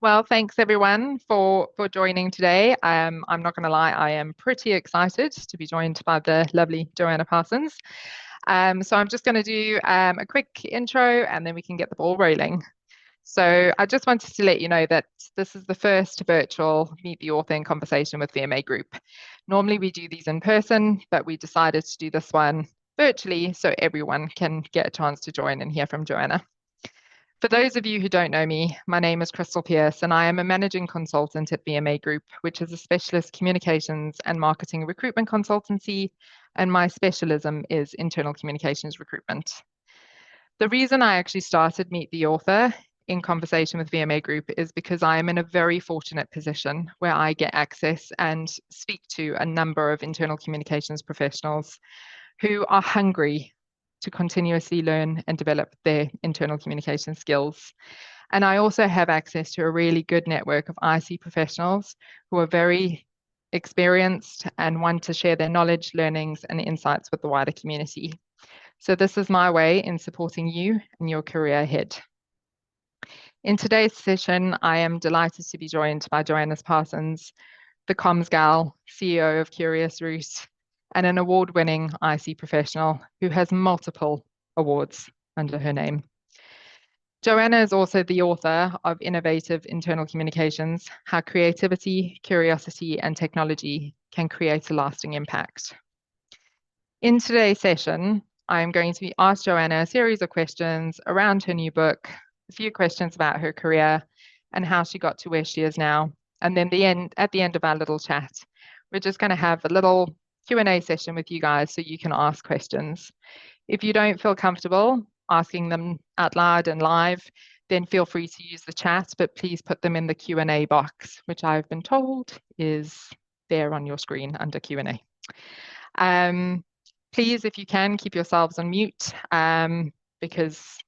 Well, thanks everyone for joining today. I'm not going to lie, I am pretty excited to be joined by the lovely Joanna Parsons. So I'm just going to do a quick intro and then we can get the ball rolling. So I just wanted to let you know that this is the first virtual Meet the Author in Conversation with VMA group. Normally we do these in person, but we decided to do this one virtually so everyone can get a chance to join and hear from Joanna. For those of you who don't know me, my name is Crystal Pierce, and I am a managing consultant at VMA Group, which is a specialist communications and marketing recruitment consultancy, and my specialism is internal communications recruitment. The reason I actually started Meet the Author in conversation with VMA Group is because I am in a very fortunate position where I get access and speak to a number of internal communications professionals who are hungry to continuously learn and develop their internal communication skills. And I also have access to a really good network of IC professionals who are very experienced and want to share their knowledge, learnings, and insights with the wider community. So this is my way in supporting you and your career ahead. In today's session, I am delighted to be joined by Joanna Parsons, the comms gal, CEO of Curious Root, and an award-winning IC professional who has multiple awards under her name. Joanna is also the author of Innovative Internal Communications: How Creativity, Curiosity, and Technology Can Create a Lasting Impact. In today's session, I'm going to ask Joanna a series of questions around her new book, a few questions about her career and how she got to where she is now. And then at the end of our little chat, we're just going to have a little Q&A session with you guys so you can ask questions. If you don't feel comfortable asking them out loud and live, then feel free to use the chat, but please put them in the Q&A box, which I've been told is there on your screen under Q&A. Please, if you can, keep yourselves on mute because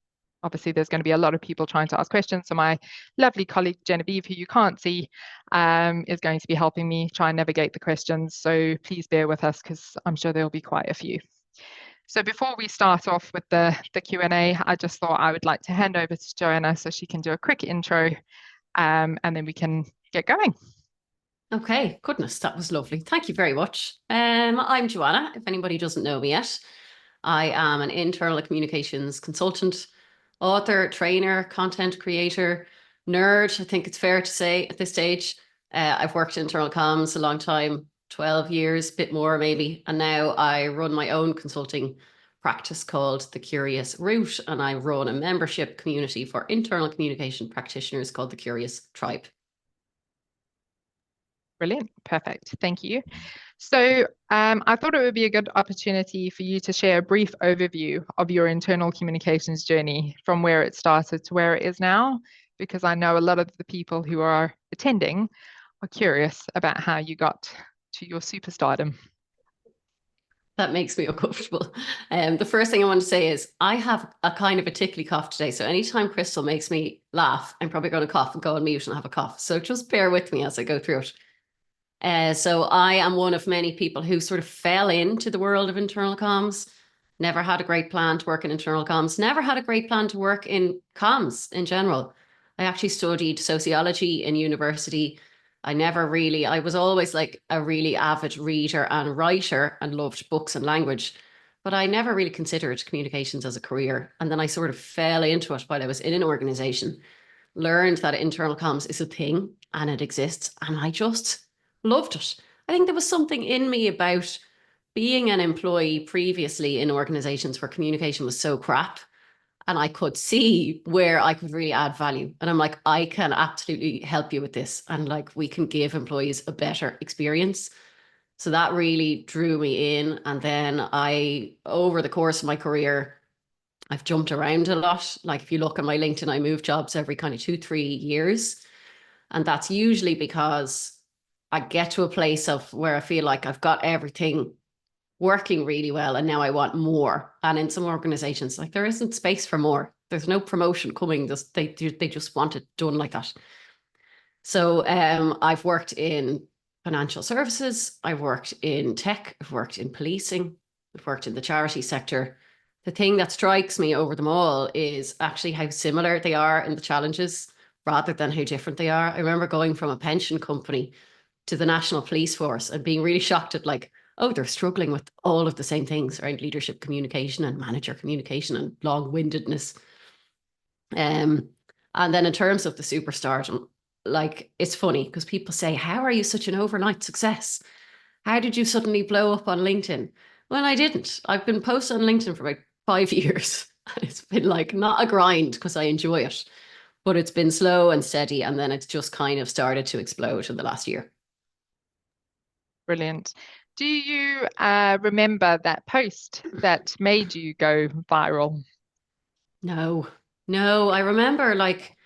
obviously there's going to be a lot of people trying to ask questions. So my lovely colleague Genevieve, who you can't see, is going to be helping me try and navigate the questions. So please bear with us because I'm sure there'll be quite a few. So before we start off with the Q&A, I just thought I would like to hand over to Joanna so she can do a quick intro and then we can get going. Okay, goodness, that was lovely. Thank you very much. I'm Joanna, if anybody doesn't know me yet. I am an internal communications consultant, author, trainer, content creator, nerd, I think it's fair to say at this stage. I've worked in internal comms a long time, 12 years, a bit more maybe. And now I run my own consulting practice called The Curious Root, and I run a membership community for internal communication practitioners called The Curious Tribe. Brilliant. Perfect. Thank you. So I thought it would be a good opportunity for you to share a brief overview of your internal communications journey from where it started to where it is now, because I know a lot of the people who are attending are curious about how you got to your superstardom. That makes me uncomfortable. The first thing I want to say is I have a kind of a tickly cough today. So anytime Crystal makes me laugh, I'm probably going to cough and go on mute and have a cough. So just bear with me as I go through it. So I am one of many people who sort of fell into the world of internal comms, never had a great plan to work in internal comms, never had a great plan to work in comms in general. I actually studied sociology in university. I was always like a really avid reader and writer and loved books and language, but I never really considered communications as a career. And then I sort of fell into it while I was in an organization, learned that internal comms is a thing and it exists. And I just loved it. I think there was something in me about being an employee previously in organizations where communication was so crap, and I could see where I could really add value. And I'm like, I can absolutely help you with this. And like, we can give employees a better experience. So that really drew me in. And then over the course of my career, I've jumped around a lot. Like if you look at my LinkedIn, I move jobs every kind of 2-3 years. And that's usually because I get to a place of where I feel like I've got everything working really well and now I want more. And in some organizations, like there isn't space for more. There's no promotion coming. They just want it done like that. So I've worked in financial services. I've worked in tech. I've worked in policing. I've worked in the charity sector. The thing that strikes me over them all is actually how similar they are in the challenges rather than how different they are. I remember going from a pension company to the National Police Force and being really shocked at like, oh, they're struggling with all of the same things around leadership communication and manager communication and long-windedness. And then in terms of the superstardom, like it's funny because people say, how are you such an overnight success? How did you suddenly blow up on LinkedIn? Well, I didn't. I've been posting on LinkedIn for about 5 years. It's been like not a grind because I enjoy it, but it's been slow and steady. And then it's just kind of started to explode in the last year. Brilliant. Do you remember that post that made you go viral? No, I remember like,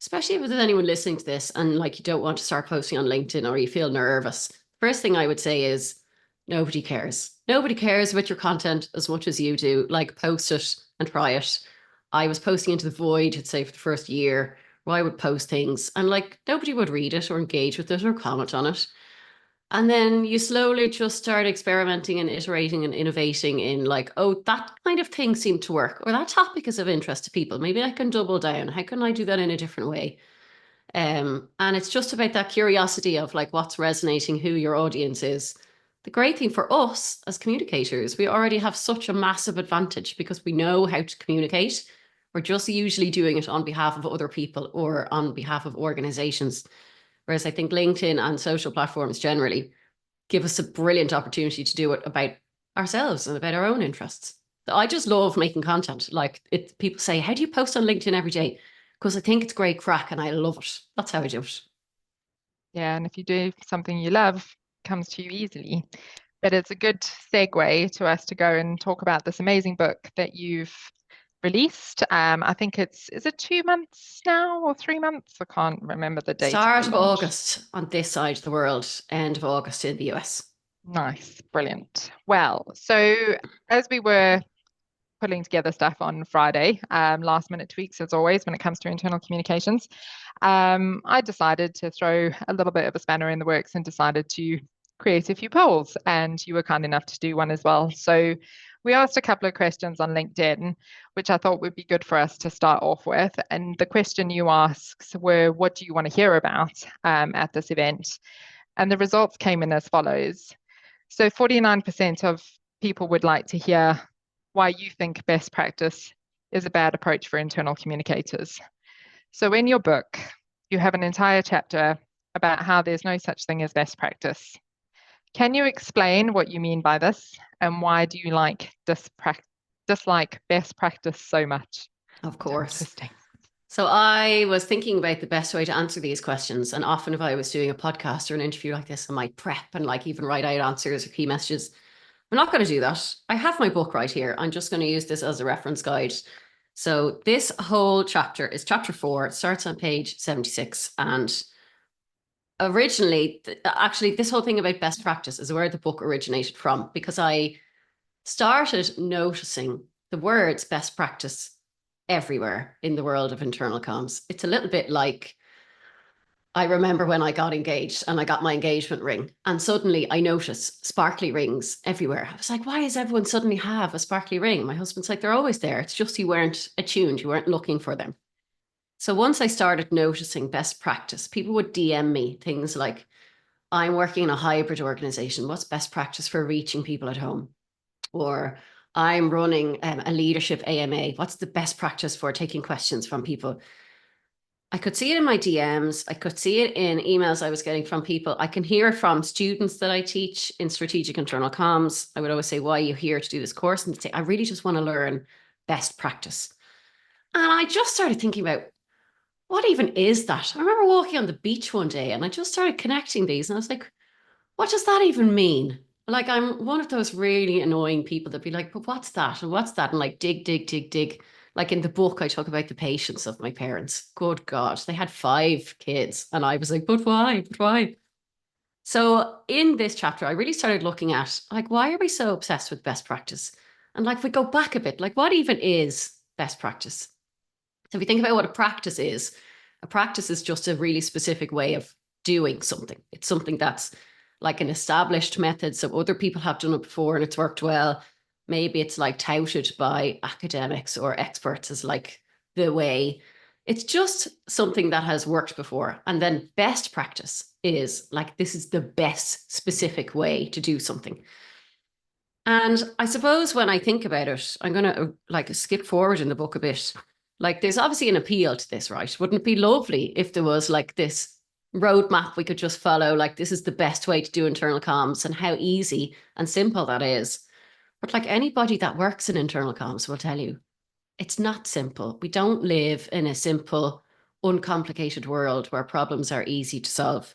especially if there's anyone listening to this and like you don't want to start posting on LinkedIn or you feel nervous, first thing I would say is nobody cares. Nobody cares about your content as much as you do. Like post it and try it. I was posting into the void, I'd say for the first year, where I would post things and like nobody would read it or engage with it or comment on it. And then you slowly just start experimenting and iterating and innovating in like, oh, that kind of thing seemed to work, or that topic is of interest to people. Maybe I can double down. How can I do that in a different way? And it's just about that curiosity of like what's resonating, who your audience is. The great thing for us as communicators, we already have such a massive advantage because we know how to communicate. We're just usually doing it on behalf of other people or on behalf of organizations. Whereas I think LinkedIn and social platforms generally give us a brilliant opportunity to do it about ourselves and about our own interests. I just love making content. Like it, people say, how do you post on LinkedIn every day? Because I think it's great crack and I love it. That's how I do it. Yeah, and if you do something you love, it comes to you easily. But it's a good segue to us to go and talk about this amazing book that you've released. I think is it 2 months now or 3 months? I can't remember the date Start of of the launch. August on this side of the world, end of August in the US. Nice, brilliant. Well, so as we were putting together stuff on Friday, last minute tweaks as always when it comes to internal communications, I decided to throw a little bit of a spanner in the works and decided to create a few polls, and you were kind enough to do one as well. So we asked a couple of questions on LinkedIn, which I thought would be good for us to start off with. And the question you asked were, what do you want to hear about at this event? And the results came in as follows. So 49% of people would like to hear why you think best practice is a bad approach for internal communicators. So in your book, you have an entire chapter about how there's no such thing as best practice. Can you explain what you mean by this and why do you dislike best practice so much? Of course. Interesting. So I was thinking about the best way to answer these questions. And often if I was doing a podcast or an interview like this, I might prep and like even write out answers or key messages. I'm not going to do that. I have my book right here. I'm just going to use this as a reference guide. So this whole chapter is chapter 4. It starts on page 76. And originally, actually, this whole thing about best practice is where the book originated from, because I started noticing the words best practice everywhere in the world of internal comms. It's a little bit like, I remember when I got engaged and I got my engagement ring and suddenly I noticed sparkly rings everywhere. I was like, why does everyone suddenly have a sparkly ring? My husband's like, they're always there. It's just you weren't attuned. You weren't looking for them. So once I started noticing best practice, people would DM me things like, I'm working in a hybrid organization. What's best practice for reaching people at home? Or I'm running a leadership AMA. What's the best practice for taking questions from people? I could see it in my DMs. I could see it in emails I was getting from people. I can hear from students that I teach in strategic internal comms. I would always say, why are you here to do this course? And they'd say, I really just want to learn best practice. And I just started thinking about, what even is that? I remember walking on the beach one day and I just started connecting these. And I was like, what does that even mean? Like, I'm one of those really annoying people that be like, but what's that? And what's that? And like, dig. Like in the book, I talk about the patience of my parents. Good God, they had 5 kids. And I was like, but why? But why? So in this chapter, I really started looking at like, why are we so obsessed with best practice? And like, if we go back a bit, like what even is best practice? So if you think about what a practice is just a really specific way of doing something. It's something that's like an established method. So other people have done it before and it's worked well. Maybe it's like touted by academics or experts as like the way. It's just something that has worked before. And then best practice is like, this is the best specific way to do something. And I suppose when I think about it, I'm going to like skip forward in the book a bit. Like there's obviously an appeal to this, right? Wouldn't it be lovely if there was like this roadmap we could just follow? Like this is the best way to do internal comms and how easy and simple that is. But like anybody that works in internal comms will tell you, it's not simple. We don't live in a simple, uncomplicated world where problems are easy to solve.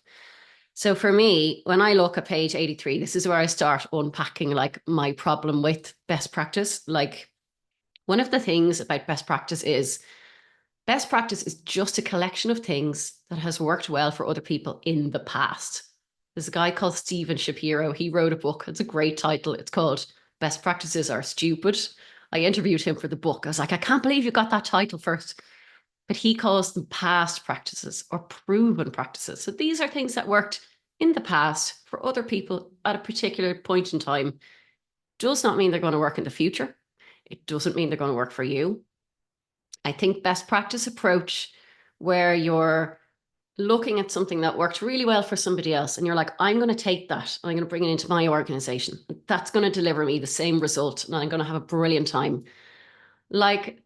So for me, when I look at page 83, this is where I start unpacking like my problem with best practice. Like one of the things about best practice is just a collection of things that has worked well for other people in the past. There's a guy called Stephen Shapiro. He wrote a book. It's a great title. It's called Best Practices Are Stupid. I interviewed him for the book. I was like, I can't believe you got that title first. But he calls them past practices or proven practices. So these are things that worked in the past for other people at a particular point in time. Does not mean they're going to work in the future. It doesn't mean they're going to work for you. I think best practice approach where you're looking at something that worked really well for somebody else and you're like, I'm going to take that and I'm going to bring it into my organization. That's going to deliver me the same result and I'm going to have a brilliant time. Like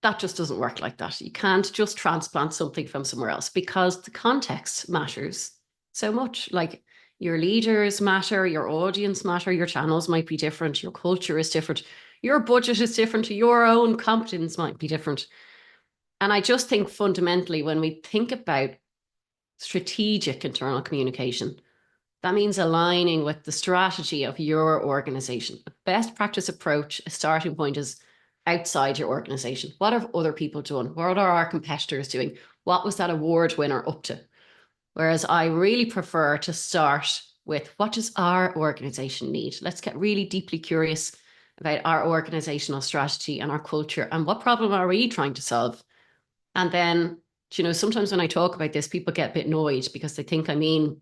that just doesn't work like that. You can't just transplant something from somewhere else because the context matters so much. Like your leaders matter, your audience matter, your channels might be different, your culture is different, your budget is different, your own competence might be different. And I just think fundamentally, when we think about strategic internal communication, that means aligning with the strategy of your organization. A best practice approach, a starting point is outside your organization. What have other people done? What are our competitors doing? What was that award winner up to? Whereas I really prefer to start with what does our organization need? Let's get really deeply curious about our organizational strategy and our culture and what problem are we trying to solve? And then, you know, sometimes when I talk about this, people get a bit annoyed because they think I mean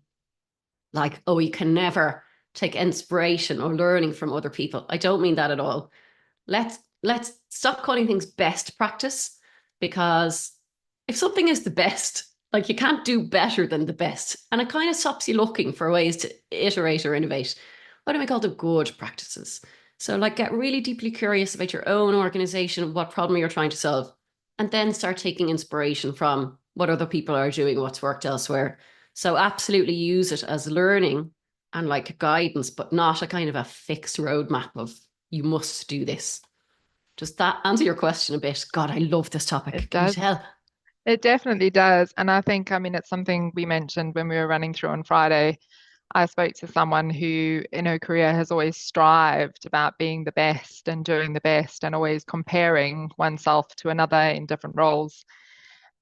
like, oh, you can never take inspiration or learning from other people. I don't mean that at all. Let's stop calling things best practice, because if something is the best, like you can't do better than the best. And it kind of stops you looking for ways to iterate or innovate. Why don't we call them good practices? So like get really deeply curious about your own organization, what problem you're trying to solve, and then start taking inspiration from what other people are doing, what's worked elsewhere. So absolutely use it as learning and like guidance, but not a kind of a fixed roadmap of you must do this. Does that answer your question a bit? God, I love this topic. It Can you does. tell? It definitely does. And I think, I mean, it's something we mentioned when we were running through on Friday. I spoke to someone who in her career has always strived about being the best and doing the best and always comparing oneself to another in different roles.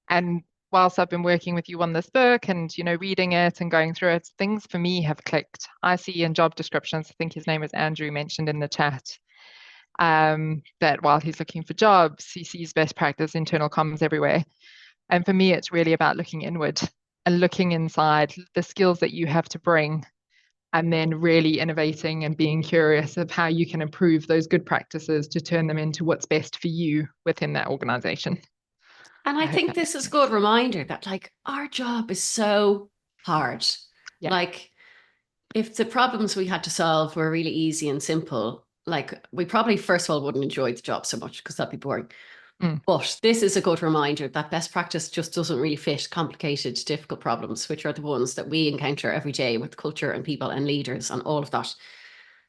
And whilst I've been working with you on this book and, you know, reading it and going through it, things for me have clicked. I see in job descriptions, I think his name is Andrew, mentioned in the chat, that while he's looking for jobs, he sees best practice internal comms everywhere. And for me, it's really about looking inward and looking inside the skills that you have to bring, and then really innovating and being curious of how you can improve those good practices to turn them into what's best for you within that organization. And I I hope think that this makes is a sense. good reminder that like our job is so hard. Yeah. Like if the problems we had to solve were really easy and simple, like we probably first of all wouldn't enjoy the job so much because that'd be boring. Mm, But this is a good reminder that best practice just doesn't really fit complicated, difficult problems, which are the ones that we encounter every day with culture and people and leaders and all of that.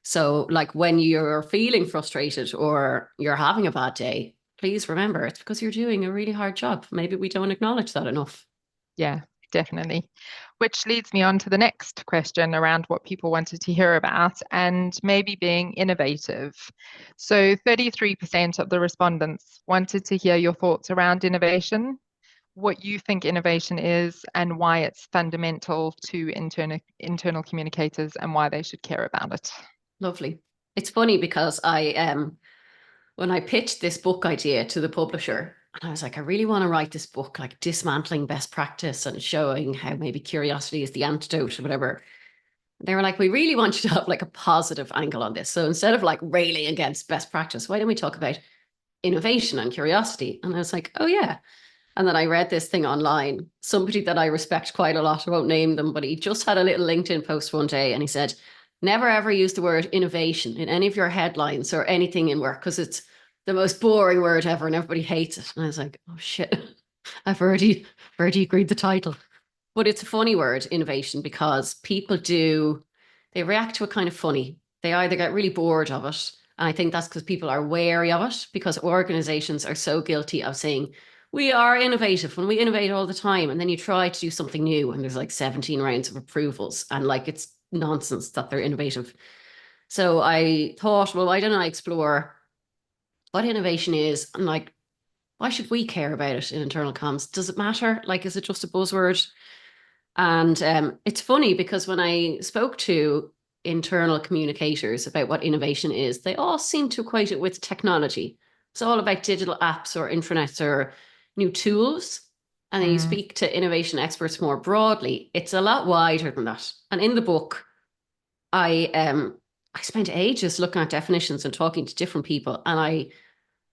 So, like when you're feeling frustrated or you're having a bad day, please remember it's because you're doing a really hard job. Maybe we don't acknowledge that enough. yeah, definitely. Which leads me on to the next question around what people wanted to hear about and maybe being innovative. So 33% of the respondents wanted to hear your thoughts around innovation, what you think innovation is, and why it's fundamental to internal communicators and why they should care about it. Lovely. It's funny because when I pitched this book idea to the publisher, and I was like, I really want to write this book, like dismantling best practice and showing how maybe curiosity is the antidote or whatever. They were like, we really want you to have like a positive angle on this. So instead of like railing against best practice, why don't we talk about innovation and curiosity? And I was like, oh yeah. And then I read this thing online, somebody that I respect quite a lot, I won't name them, but he just had a little LinkedIn post one day and he said, never ever use the word innovation in any of your headlines or anything in work because it's the most boring word ever and everybody hates it. And I was like, oh shit, I've already agreed the title. But it's a funny word, innovation, because people they react to it kind of funny. They either get really bored of it. And I think that's because people are wary of it, because organizations are so guilty of saying, we are innovative when we innovate all the time. And then you try to do something new and there's like 17 rounds of approvals. And like, it's nonsense that they're innovative. So I thought, well, why don't I explore what innovation is and like, why should we care about it in internal comms? Does it matter? Like, is it just a buzzword? And it's funny because when I spoke to internal communicators about what innovation is, they all seem to equate it with technology. It's all about digital apps or intranets or new tools. And then you speak to innovation experts more broadly, it's a lot wider than that. And in the book, I spent ages looking at definitions and talking to different people, and I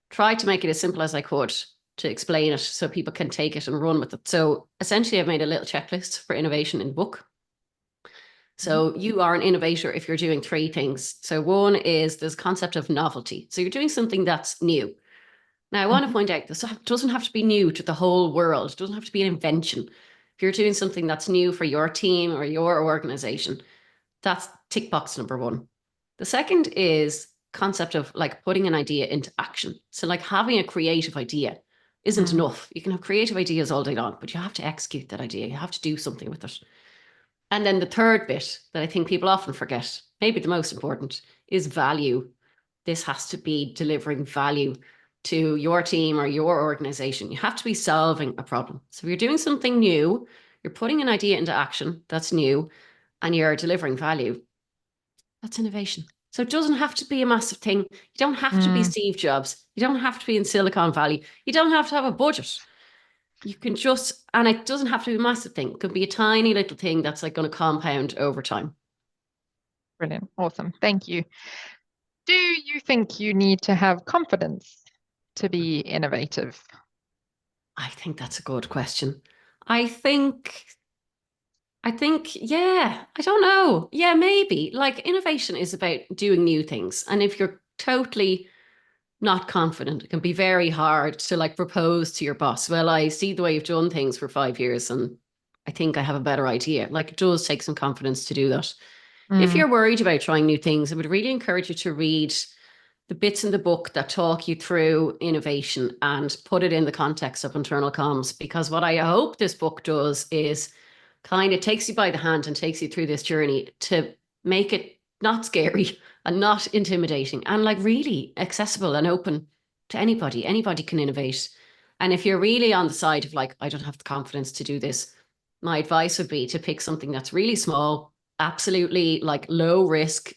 tried to make it as simple as I could to explain it so people can take it and run with it. So essentially, I've made a little checklist for innovation in the book. So you are an innovator if you're doing three things. So one is this concept of novelty. So you're doing something that's new. Now, I want to point out this doesn't have to be new to the whole world. It doesn't have to be an invention. If you're doing something that's new for your team or your organization, that's tick box number one. The second is concept of like putting an idea into action. So like having a creative idea isn't enough. You can have creative ideas all day long, but you have to execute that idea. You have to do something with it. And then the third bit that I think people often forget, maybe the most important, is value. This has to be delivering value to your team or your organization. You have to be solving a problem. So if you're doing something new, you're putting an idea into action that's new, and you're delivering value, that's innovation. So it doesn't have to be a massive thing. You don't have to be Steve Jobs. You don't have to be in Silicon Valley. You don't have to have a budget. You can just, and it doesn't have to be a massive thing. It could be a tiny little thing that's like going to compound over time. Brilliant. Awesome. Thank you. Do you think you need to have confidence to be innovative? I think that's a good question. I think, yeah, I don't know. Yeah, maybe. Like innovation is about doing new things. And if you're totally not confident, it can be very hard to like propose to your boss, well, I see the way you've done things for 5 years and I think I have a better idea. Like it does take some confidence to do that. If you're worried about trying new things, I would really encourage you to read the bits in the book that talk you through innovation and put it in the context of internal comms. Because what I hope this book does is kind of takes you by the hand and takes you through this journey to make it not scary and not intimidating and like really accessible and open to anybody. Anybody can innovate. And if you're really on the side of like, I don't have the confidence to do this, my advice would be to pick something that's really small, absolutely like low risk.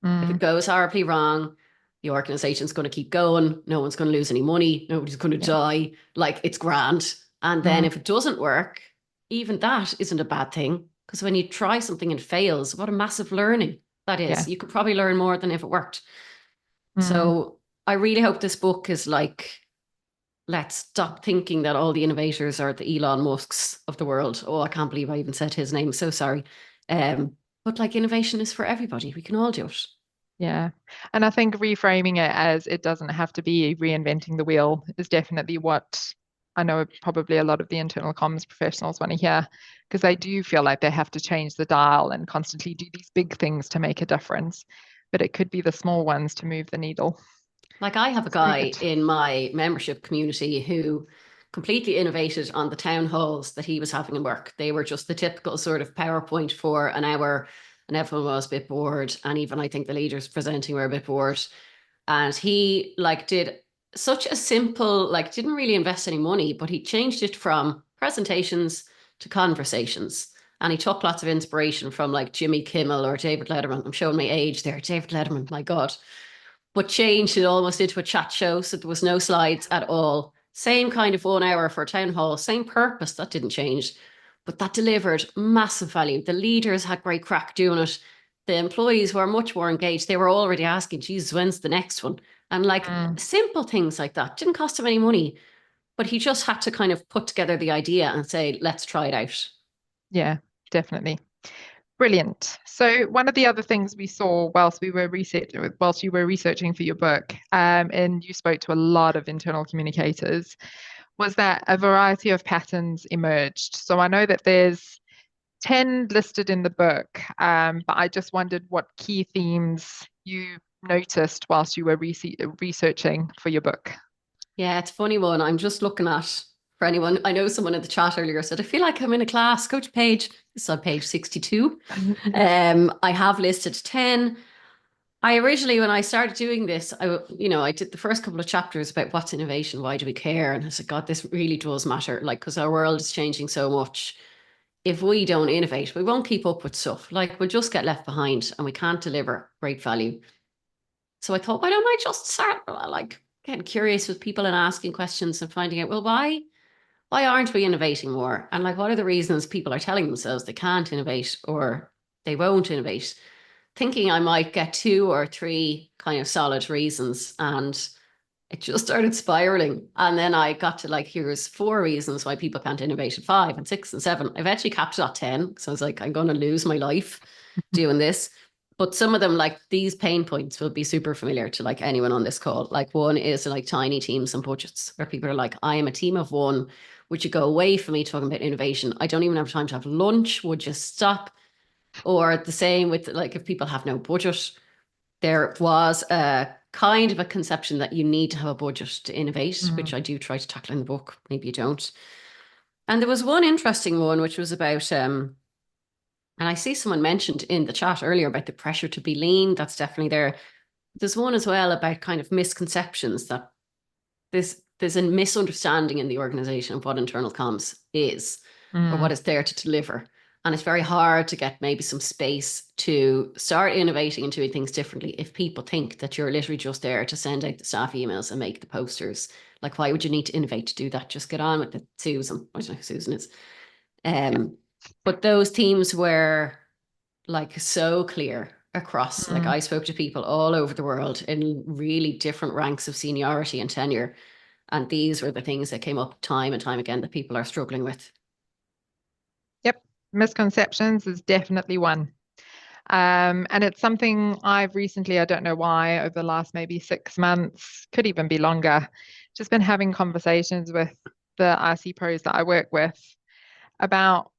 If it goes horribly wrong, the organization's going to keep going. No one's going to lose any money. Nobody's going to die. Like it's grand. And then if it doesn't work, even that isn't a bad thing. Because when you try something and fails, what a massive learning that is. You could probably learn more than if it worked. So I really hope this book is like, let's stop thinking that all the innovators are the Elon Musks of the world. Oh, I can't believe I even said his name. So sorry. But like innovation is for everybody. We can all do it. Yeah. And I think reframing it as it doesn't have to be reinventing the wheel is definitely what I know probably a lot of the internal comms professionals want to hear, because they do feel like they have to change the dial and constantly do these big things to make a difference. But it could be the small ones to move the needle. Like I have a guy in my membership community who completely innovated on the town halls that he was having in work. They were just the typical sort of PowerPoint for an hour and everyone was a bit bored. And even I think the leaders presenting were a bit bored. And he like did such a simple, like didn't really invest any money, but he changed it from presentations to conversations. And he took lots of inspiration from like Jimmy Kimmel or David Letterman. I'm showing my age there. David Letterman, my God. But changed it almost into a chat show. So there was no slides at all. Same kind of 1 hour for a town hall, same purpose. That didn't change, but that delivered massive value. The leaders had great crack doing it. The employees were much more engaged. They were already asking, Jesus, when's the next one? And like simple things like that didn't cost them any money, but he just had to kind of put together the idea and say, let's try it out. Yeah, definitely. Brilliant. So one of the other things we saw whilst you were researching for your book, and you spoke to a lot of internal communicators, was that a variety of patterns emerged. So I know that there's 10 listed in the book, but I just wondered what key themes you noticed whilst you were researching for your book. Yeah, it's a funny one. I'm just looking at, for anyone, I know someone in the chat earlier said, I feel like I'm in a class. Go to page, this is on page 62. I have listed 10. I originally, when I started doing this, I did the first couple of chapters about what's innovation, why do we care? And I said, God, this really does matter. Like, because our world is changing so much. If we don't innovate, we won't keep up with stuff. Like, we'll just get left behind and we can't deliver great value. So I thought, why don't I just start like getting curious with people and asking questions and finding out, well, why aren't we innovating more? And like, what are the reasons people are telling themselves they can't innovate or they won't innovate? Thinking I might get 2 or 3 kind of solid reasons, and it just started spiraling. And then I got to like, here's 4 reasons why people can't innovate, and 5 and 6 and 7. I eventually capped it at 10. So I was like, I'm going to lose my life doing this. But some of them, like these pain points, will be super familiar to like anyone on this call. Like one is like tiny teams and budgets, where people are like, I am a team of 1. Would you go away from me talking about innovation? I don't even have time to have lunch. Would you stop? Or the same with like, if people have no budget, there was a kind of a conception that you need to have a budget to innovate, which I do try to tackle in the book. Maybe you don't. And there was one interesting one, which was about, and I see someone mentioned in the chat earlier about the pressure to be lean. That's definitely there. There's one as well about kind of misconceptions that there's a misunderstanding in the organization of what internal comms is or what it's there to deliver. And it's very hard to get maybe some space to start innovating and doing things differently if people think that you're literally just there to send out the staff emails and make the posters. Like, why would you need to innovate to do that? Just get on with it, Susan. I don't know who Susan is. But those themes were like so clear across, like I spoke to people all over the world in really different ranks of seniority and tenure. And these were the things that came up time and time again that people are struggling with. Yep, misconceptions is definitely one. And it's something I've recently, I don't know why, over the last maybe 6 months, could even be longer, just been having conversations with the IC pros that I work with about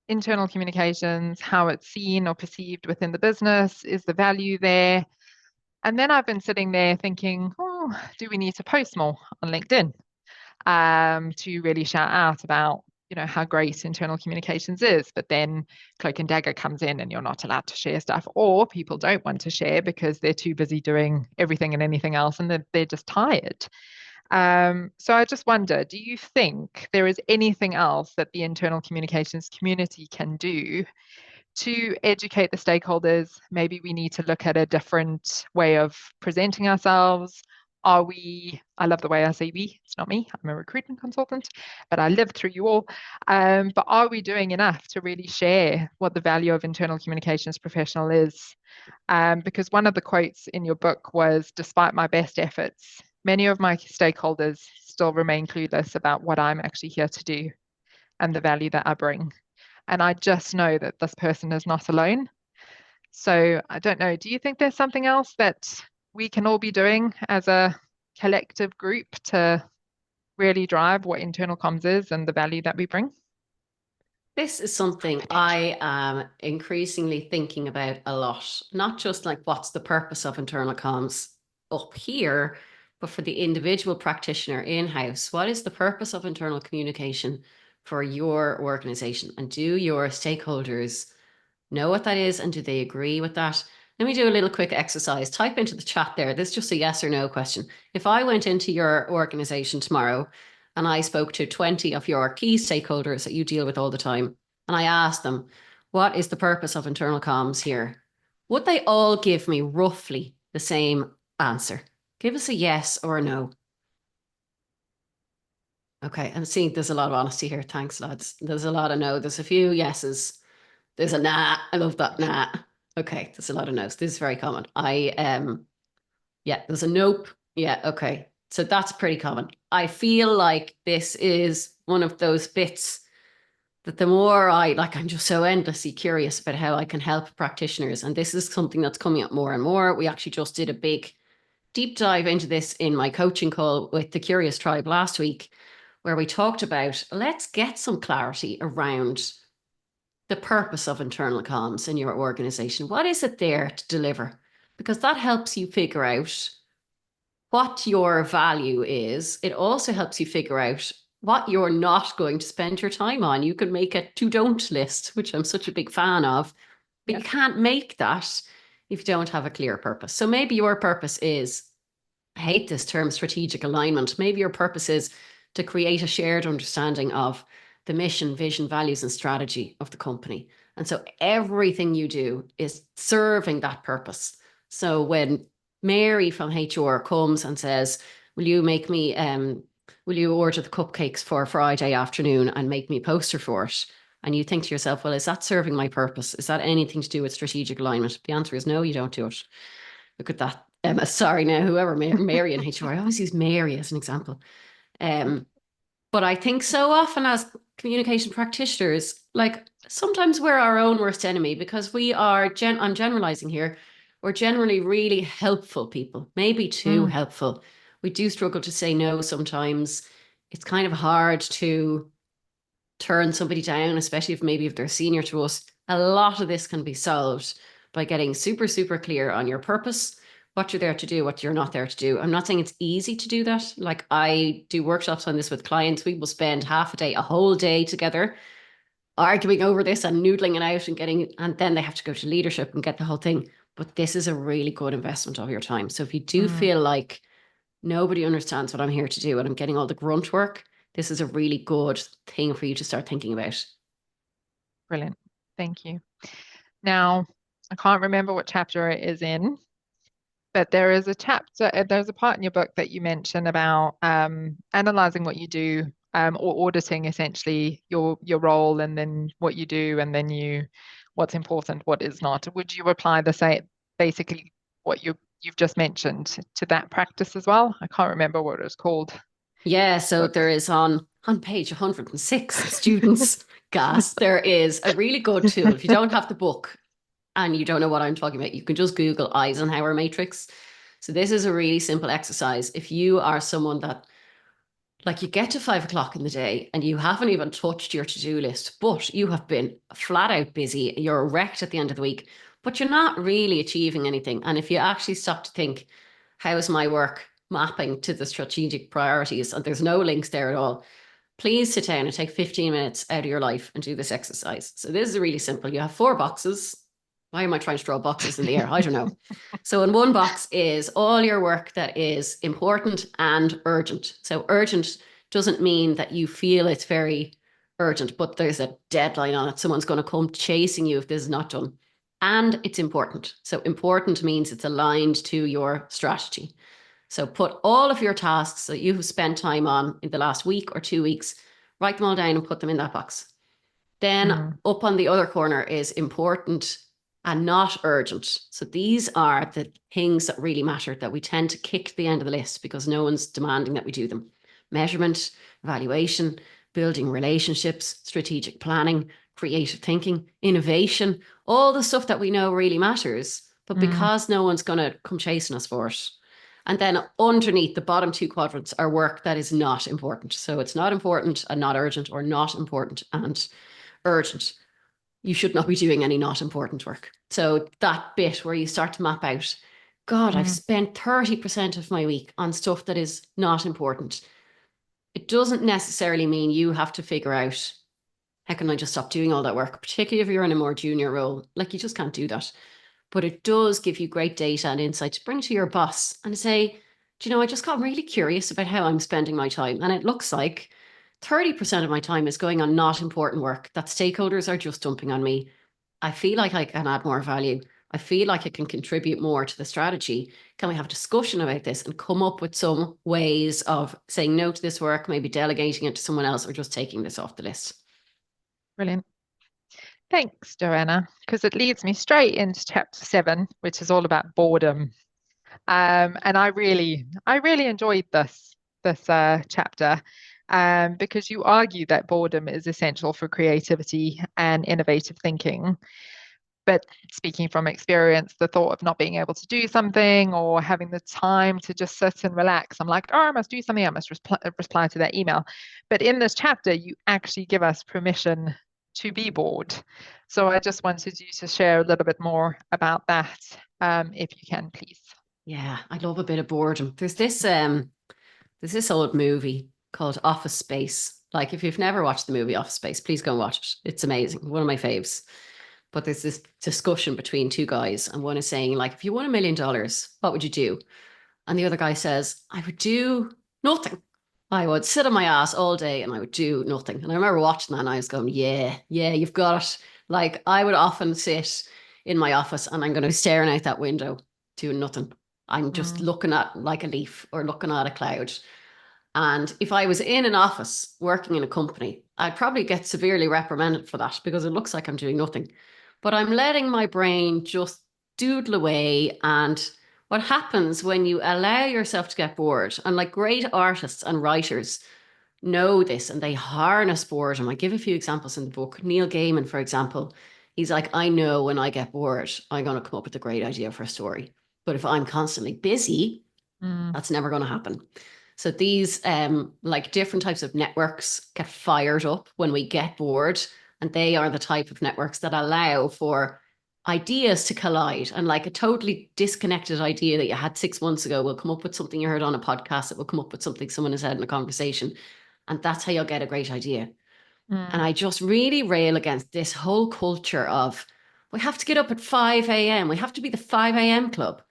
internal communications, how it's seen or perceived within the business, is the value there? And then I've been sitting there thinking, oh, do we need to post more on LinkedIn to really shout out about how great internal communications is? But then Cloak and Dagger comes in and you're not allowed to share stuff, or people don't want to share because they're too busy doing everything and anything else and they're just tired. So I just wonder, do you think there is anything else that the internal communications community can do to educate the stakeholders? Maybe we need to look at a different way of presenting ourselves. I love the way I say we, it's not me, I'm a recruitment consultant, but I live through you all. But are we doing enough to really share what the value of internal communications professional is? Because one of the quotes in your book was, despite my best efforts, many of my stakeholders still remain clueless about what I'm actually here to do and the value that I bring. And I just know that this person is not alone. So I don't know, do you think there's something else that we can all be doing as a collective group to really drive what internal comms is and the value that we bring? This is something I am increasingly thinking about a lot, not just like what's the purpose of internal comms up here, but for the individual practitioner in-house. What is the purpose of internal communication for your organization? And do your stakeholders know what that is? And do they agree with that? Let me do a little quick exercise. Type into the chat there. This is just a yes or no question. If I went into your organization tomorrow and I spoke to 20 of your key stakeholders that you deal with all the time, and I asked them, what is the purpose of internal comms here? Would they all give me roughly the same answer? Give us a yes or a no. Okay, and see, there's a lot of honesty here. Thanks, lads. There's a lot of no. There's a few yeses. There's a nah. I love that nah. Okay, there's a lot of no's. This is very common. Yeah, there's a nope. Yeah, okay. So that's pretty common. I feel like this is one of those bits that the more I'm just so endlessly curious about how I can help practitioners. And this is something that's coming up more and more. We actually just did a big deep dive into this in my coaching call with the Curious Tribe last week, where we talked about, let's get some clarity around the purpose of internal comms in your organization. What is it there to deliver? Because that helps you figure out what your value is. It also helps you figure out what you're not going to spend your time on. You can make a to don't list, which I'm such a big fan of, but you can't make that if you don't have a clear purpose. So maybe your purpose is, I hate this term, strategic alignment. Maybe your purpose is to create a shared understanding of the mission, vision, values, and strategy of the company. And so everything you do is serving that purpose. So when Mary from HR comes and says, will you make me, will you order the cupcakes for Friday afternoon and make me a poster for it? And you think to yourself, well, is that serving my purpose? Is that anything to do with strategic alignment? The answer is no, you don't do it. Look at that. Sorry now, whoever, Mary in HR, I always use Mary as an example. But I think so often as communication practitioners, like sometimes we're our own worst enemy because we are, I'm generalizing here, we're generally really helpful people, maybe too helpful. We do struggle to say no sometimes. It's kind of hard to turn somebody down, especially if they're senior to us. A lot of this can be solved by getting super, super clear on your purpose, what you're there to do, what you're not there to do. I'm not saying it's easy to do that. Like I do workshops on this with clients. We will spend half a day, a whole day together arguing over this and noodling it out and then they have to go to leadership and get the whole thing. But this is a really good investment of your time. So if you do feel like nobody understands what I'm here to do and I'm getting all the grunt work, this is a really good thing for you to start thinking about. Brilliant. Thank you. Now, I can't remember what chapter it is in, but there is a chapter, there's a part in your book that you mention about analyzing what you do, or auditing essentially your role and then what you do and then what's important, what is not. Would you apply the same, basically what you've just mentioned to that practice as well? I can't remember what it was called. Yeah, so there is on page 106, students, gas, there is a really good tool. If you don't have the book and you don't know what I'm talking about, you can just Google Eisenhower matrix. So this is a really simple exercise. If you are someone that, like, you get to 5 o'clock in the day and you haven't even touched your to-do list, but you have been flat out busy, you're wrecked at the end of the week, but you're not really achieving anything. And if you actually stop to think, how is my work mapping to the strategic priorities? And there's no links there at all. Please sit down and take 15 minutes out of your life and do this exercise. So this is really simple. You have 4 boxes. Why am I trying to draw boxes in the air? I don't know. So in one box is all your work that is important and urgent. So urgent doesn't mean that you feel it's very urgent, but there's a deadline on it. Someone's going to come chasing you if this is not done. And it's important. So important means it's aligned to your strategy. So put all of your tasks that you have spent time on in the last week or 2 weeks, write them all down and put them in that box. Then up on the other corner is important and not urgent. So these are the things that really matter that we tend to kick to the end of the list because no one's demanding that we do them. Measurement, evaluation, building relationships, strategic planning, creative thinking, innovation, all the stuff that we know really matters, but because no one's going to come chasing us for it. And then underneath the bottom 2 quadrants are work that is not important. So it's not important and not urgent, or not important and urgent. You should not be doing any not important work. So that bit where you start to map out, God, I've spent 30% of my week on stuff that is not important. It doesn't necessarily mean you have to figure out, how can I just stop doing all that work? Particularly if you're in a more junior role, like you just can't do that. But it does give you great data and insight to bring to your boss and say, do you know, I just got really curious about how I'm spending my time. And it looks like 30% of my time is going on not important work that stakeholders are just dumping on me. I feel like I can add more value. I feel like I can contribute more to the strategy. Can we have a discussion about this and come up with some ways of saying no to this work, maybe delegating it to someone else, or just taking this off the list? Brilliant. Thanks, Joanna, because it leads me straight into chapter 7, which is all about boredom. And I really enjoyed this chapter, because you argue that boredom is essential for creativity and innovative thinking. But speaking from experience, the thought of not being able to do something or having the time to just sit and relax, I'm like, oh, I must do something. I must reply to that email. But in this chapter, you actually give us permission to be bored. So I just wanted you to share a little bit more about that, if you can, please. Yeah, I love a bit of boredom. There's this old movie called Office Space. Like, if you've never watched the movie Office Space, please go and watch it. It's amazing. One of my faves. But there's this discussion between two guys, and one is saying, like, if you won $1 million, what would you do? And the other guy says, I would do nothing. I would sit on my ass all day and I would do nothing. And I remember watching that and I was going, yeah, you've got it. Like, I would often sit in my office and I'm going to be staring out that window doing nothing. I'm just Mm, looking at like a leaf or looking at a cloud. And if I was in an office working in a company, I'd probably get severely reprimanded for that because it looks like I'm doing nothing. But I'm letting my brain just doodle away. And what happens when you allow yourself to get bored, and like great artists and writers know this and they harness boredom. I give a few examples in the book. Neil Gaiman, for example, he's like, I know when I get bored, I'm going to come up with a great idea for a story. But if I'm constantly busy, mm, that's never going to happen. So these like different types of networks get fired up when we get bored, and they are the type of networks that allow for ideas to collide. And like a totally disconnected idea that you had 6 months ago will come up with something you heard on a podcast, that will come up with something someone has said in a conversation, and that's how you'll get a great idea. And mm, I just really rail against this whole culture of we have to get up at 5 a.m. We have to be the 5 a.m. club.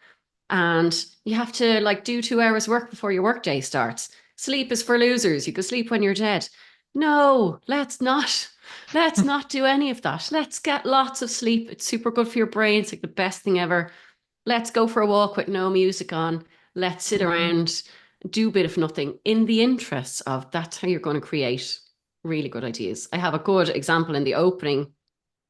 And you have to like do 2 hours work before your workday starts. Sleep is for losers. You can sleep when you're dead. No, let's not. Let's not do any of that. Let's get lots of sleep. It's super good for your brain. It's like the best thing ever. Let's go for a walk with no music on. Let's sit mm, around, do a bit of nothing in the interests of that's how you're going to create really good ideas. I have a good example in the opening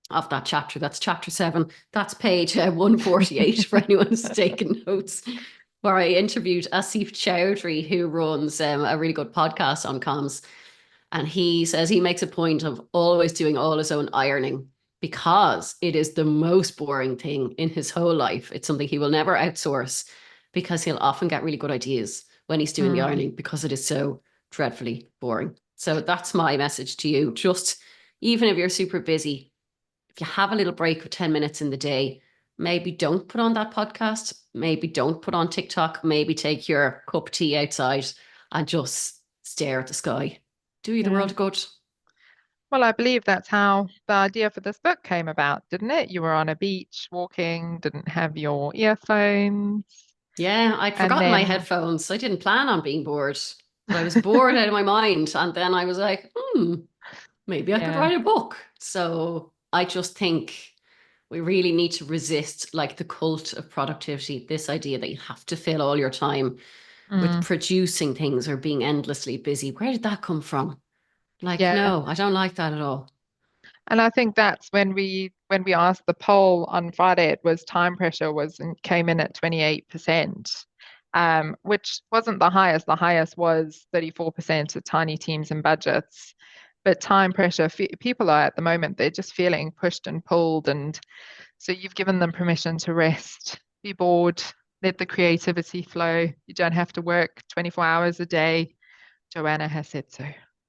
of that chapter. That's chapter 7. That's page 148 for anyone who's taking notes, where I interviewed Asif Chowdhury, who runs a really good podcast on comms. And he says he makes a point of always doing all his own ironing because it is the most boring thing in his whole life. It's something he will never outsource because he'll often get really good ideas when he's doing the mm. ironing because it is so dreadfully boring. So that's my message to you. Just even if you're super busy, if you have a little break of 10 minutes in the day, maybe don't put on that podcast, maybe don't put on TikTok, maybe take your cup of tea outside and just stare at the sky. Do you the Yeah. world a good. Well, I believe that's how the idea for this book came about, didn't it? You were on a beach walking, didn't have your earphones, Yeah, I'd and forgotten my then, headphones. I didn't plan on being bored, but I was bored out of my mind. And then I was like, maybe I could yeah, write a book. So I just think we really need to resist like the cult of productivity, this idea that you have to fill all your time with mm, producing things or being endlessly busy. Where did that come from? Like, yeah. no, I don't like that at all. And I think that's when we asked the poll on Friday, it was time pressure came in at 28%, which wasn't the highest. The highest was 34% of tiny teams and budgets. But time pressure, people are at the moment, they're just feeling pushed and pulled. And so you've given them permission to rest, be bored, let the creativity flow. You don't have to work 24 hours a day. Joanna has said so.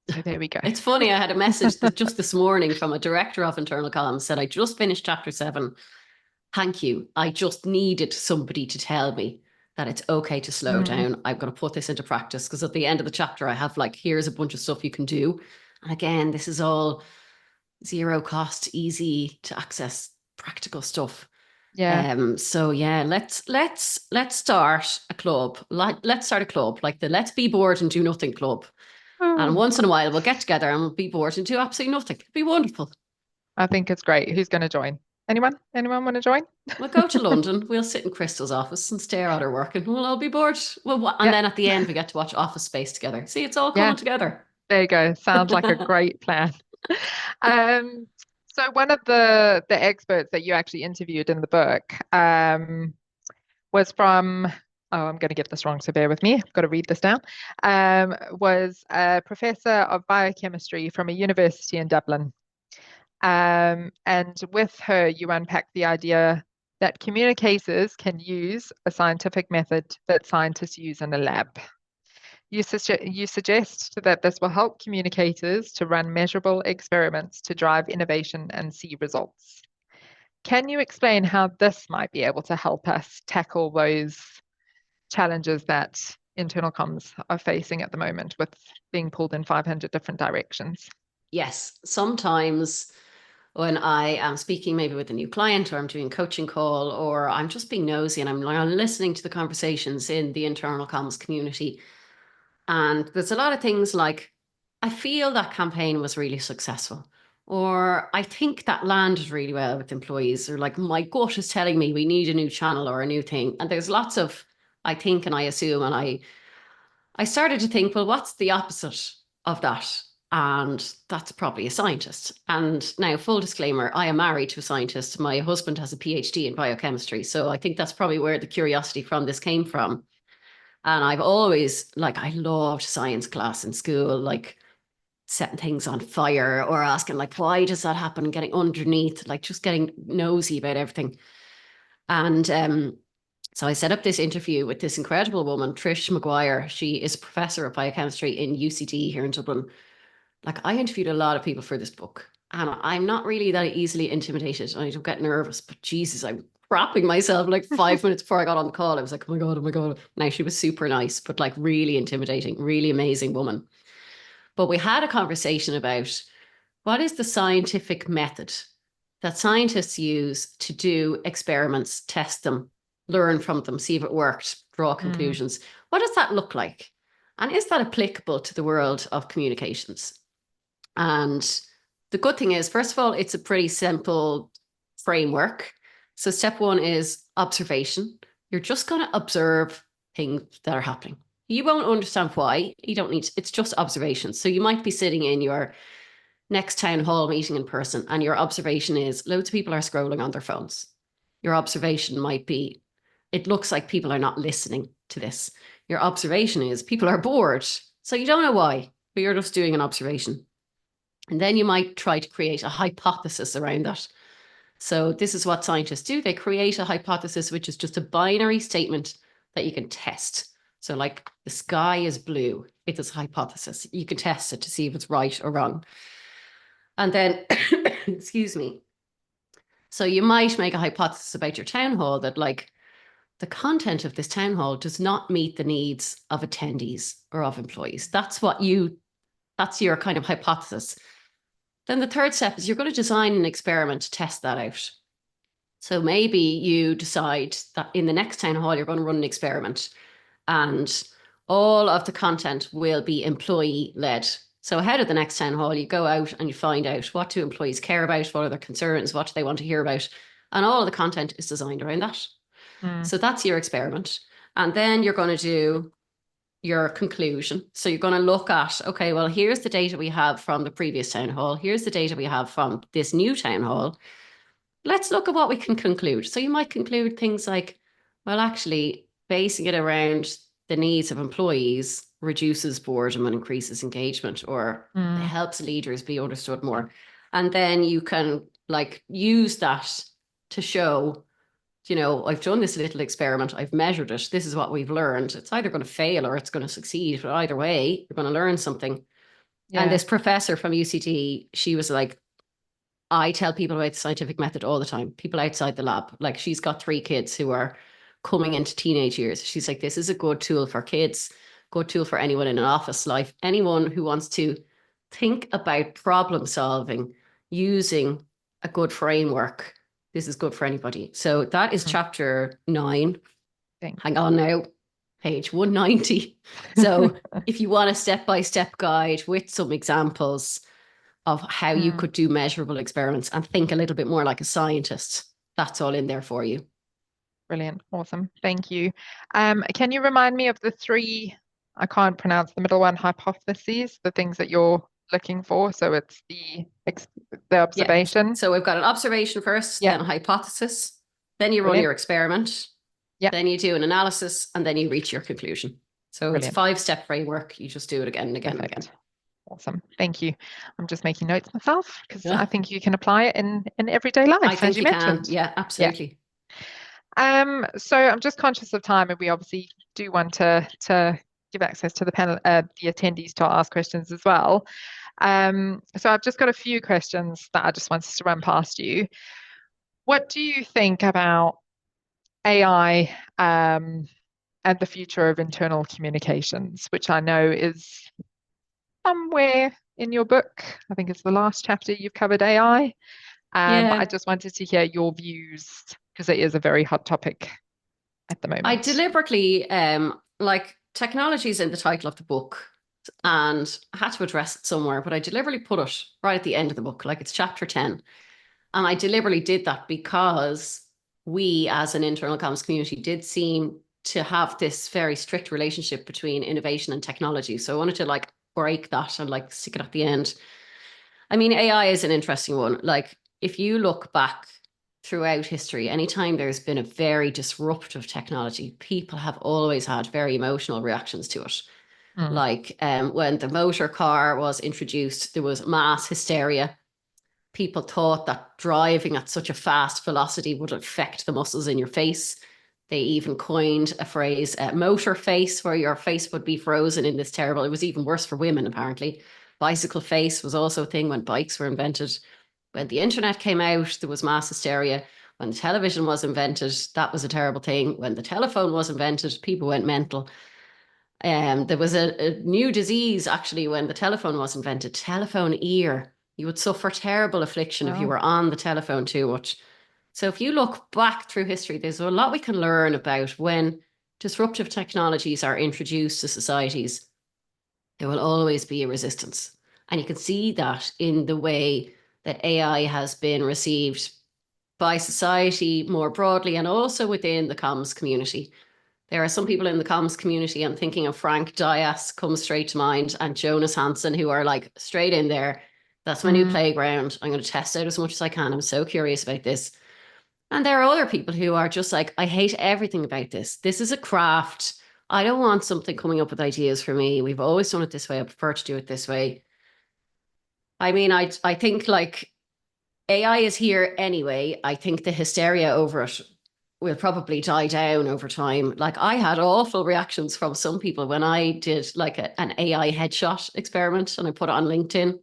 So there we go. It's funny, I had a message that just this morning from a director of internal comms said, I just finished chapter 7. Thank you. I just needed somebody to tell me that it's okay to slow Mm, down. I'm going to put this into practice because at the end of the chapter, I have like, here's a bunch of stuff you can do. And again, this is all zero cost, easy to access, practical stuff. yeah. So yeah, let's start a club. Let's start a club, like the Let's Be Bored and Do Nothing club. And Oh, once in a while, we'll get together and we'll be bored and do absolutely nothing. It'd be wonderful. I think it's great. Who's going to join? Anyone? Anyone want to join? We'll go to London. We'll sit in Crystal's office and stare at her work, and we'll all be bored. Well, and Yeah, then at the end, we get to watch Office Space together. See, it's all yeah. coming together. There you go. Sounds like a great plan. Um, so one of the experts that you actually interviewed in the book, was from, I'm going to get this wrong, so bear with me. I've got to read this down. Was a professor of biochemistry from a university in Dublin. And with her, you unpack the idea that communicators can use a scientific method that scientists use in a lab. You suggest that this will help communicators to run measurable experiments to drive innovation and see results. Can you explain how this might be able to help us tackle those challenges that internal comms are facing at the moment with being pulled in 500 different directions? Yes, sometimes when I am speaking maybe with a new client, or I'm doing a coaching call, or I'm just being nosy and I'm listening to the conversations in the internal comms community. And there's a lot of things like, I feel that campaign was really successful, or I think that landed really well with employees, or like, my gut is telling me we need a new channel or a new thing. And there's lots of, I think, and I assume, and I started to think, well, what's the opposite of that? And that's probably a scientist. And now, full disclaimer, I am married to a scientist. My husband has a PhD in biochemistry. So I think that's probably where the curiosity from this came from. And I've always, like, I loved science class in school, like setting things on fire or asking, like, why does that happen? And getting underneath, like just getting nosy about everything. And so I set up this interview with this incredible woman, Trish McGuire. She is a professor of biochemistry in UCD here in Dublin. Like, I interviewed a lot of people for this book, and I'm not really that easily intimidated. I don't get nervous, but Jesus, I'm crapping myself like 5 minutes before I got on the call. I was like, oh my God, oh my God. Now, she was super nice, but like really intimidating, really amazing woman. But we had a conversation about what is the scientific method that scientists use to do experiments, test them, learn from them, see if it worked, draw conclusions. What does that look like? And is that applicable to the world of communications? And the good thing is, first of all, it's a pretty simple framework. So step one is observation. You're just going to observe things that are happening. You won't understand why. You don't need to, it's just observation. So you might be sitting in your next town hall meeting in person, and your observation is loads of people are scrolling on their phones. Your observation might be, it looks like people are not listening to this. Your observation is people are bored. So you don't know why, but you're just doing an observation. And then you might try to create a hypothesis around that. So this is what scientists do. They create a hypothesis, which is just a binary statement that you can test. So like, the sky is blue. It is a hypothesis. You can test it to see if it's right or wrong. And then, excuse me. So you might make a hypothesis about your town hall that, like, the content of this town hall does not meet the needs of attendees or of employees. That's your kind of hypothesis. Then the third step is you're going to design an experiment to test that out. So maybe you decide that in the next town hall, you're going to run an experiment, and all of the content will be employee led. So ahead of the next town hall, you go out and you find out, what do employees care about? What are their concerns? What do they want to hear about? And all of the content is designed around that. So that's your experiment. And then you're going to do your conclusion. So you're going to look at, okay, well, here's the data we have from the previous town hall. Here's the data we have from this new town hall. Let's look at what we can conclude. So you might conclude things like, well, actually, basing it around the needs of employees reduces boredom and increases engagement, or helps leaders be understood more. And then you can like use that to show, you know, I've done this little experiment, I've measured it, this is what we've learned. It's either going to fail or it's going to succeed, but either way, you're going to learn something. Yeah. And this professor from UCD, she was like, I tell people about the scientific method all the time, people outside the lab. Like, she's got 3 kids who are coming into teenage years. She's like, this is a good tool for kids, good tool for anyone in an office life, anyone who wants to think about problem solving using a good framework. This is good for anybody. So that is chapter 9. Hang on now, page 190. So if you want a step-by-step guide with some examples of how you could do measurable experiments and think a little bit more like a scientist, that's all in there for you. Brilliant. Awesome. Thank you. Can you remind me of the 3, I can't pronounce the middle one, hypotheses, the things that you're looking for? So it's the observation. Yeah. So we've got an observation first, then a hypothesis, then you run your experiment, Yeah. Then you do an analysis, and then you reach your conclusion. So Brilliant. it's a 5-step framework. You just do it again and again and again. Awesome. Thank you. I'm just making notes myself because Yeah. I think you can apply it in everyday life, I think as you you can. mentioned. Yeah, absolutely. So I'm just conscious of time, and we obviously do want to give access to the panel, the attendees to ask questions as well. So I've just got a few questions that I just wanted to run past you. What do you think about AI and the future of internal communications, which I know is somewhere in your book? I think it's the last chapter you've covered AI. But I just wanted to hear your views because it is a very hot topic at the moment. I deliberately, like, technology is in the title of the book, and I had to address it somewhere, but I deliberately put it right at the end of the book, like it's chapter 10. And I deliberately did that because we, as an internal comms community, did seem to have this very strict relationship between innovation and technology. So I wanted to like break that and like stick it at the end. I mean, AI is an interesting one. Like, if you look back throughout history, anytime there's been a very disruptive technology, people have always had very emotional reactions to it. Like when the motor car was introduced, there was mass hysteria. People thought that driving at such a fast velocity would affect the muscles in your face. They even coined a phrase, motor face, where your face would be frozen in this terrible, it was even worse for women, apparently. Bicycle face was also a thing when bikes were invented. When the internet came out, there was mass hysteria. When the television was invented, that was a terrible thing. When the telephone was invented, people went mental. There was a new disease, actually, when the telephone was invented, telephone ear. You would suffer terrible affliction if you were on the telephone too much. So if you look back through history, there's a lot we can learn about when disruptive technologies are introduced to societies. There will always be a resistance. And you can see that in the way that AI has been received by society more broadly and also within the comms community. There are some people in the comms community, I'm thinking of Frank Dias comes straight to mind, and Jonas Hansen, who are like straight in there. That's my new playground. I'm going to test out as much as I can. I'm so curious about this. And there are other people who are just like, I hate everything about this. This is a craft. I don't want something coming up with ideas for me. We've always done it this way. I prefer to do it this way. I mean, I think like AI is here anyway. I think the hysteria over it will probably die down over time. Like, I had awful reactions from some people when I did like an AI headshot experiment and I put it on LinkedIn.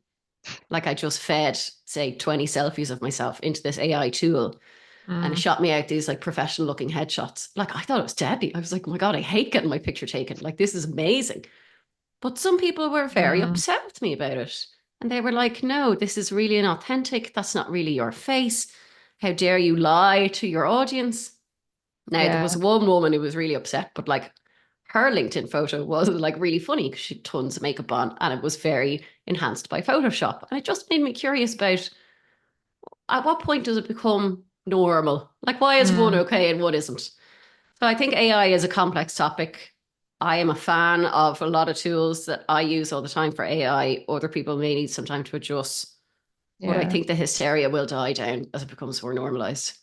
Like, I just fed, say, 20 selfies of myself into this AI tool and it shot me out these like professional looking headshots. Like, I thought it was deadly. I was like, oh my God, I hate getting my picture taken. Like, this is amazing. But some people were very upset with me about it. And they were like, no, this is really inauthentic. That's not really your face. How dare you lie to your audience? Now, there was one woman who was really upset, but like her LinkedIn photo was like really funny because she had tons of makeup on and it was very enhanced by Photoshop. And it just made me curious about at what point does it become normal? Like, why is one okay and one isn't? So I think AI is a complex topic. I am a fan of a lot of tools that I use all the time for AI. Other people may need some time to adjust. But I think the hysteria will die down as it becomes more normalized.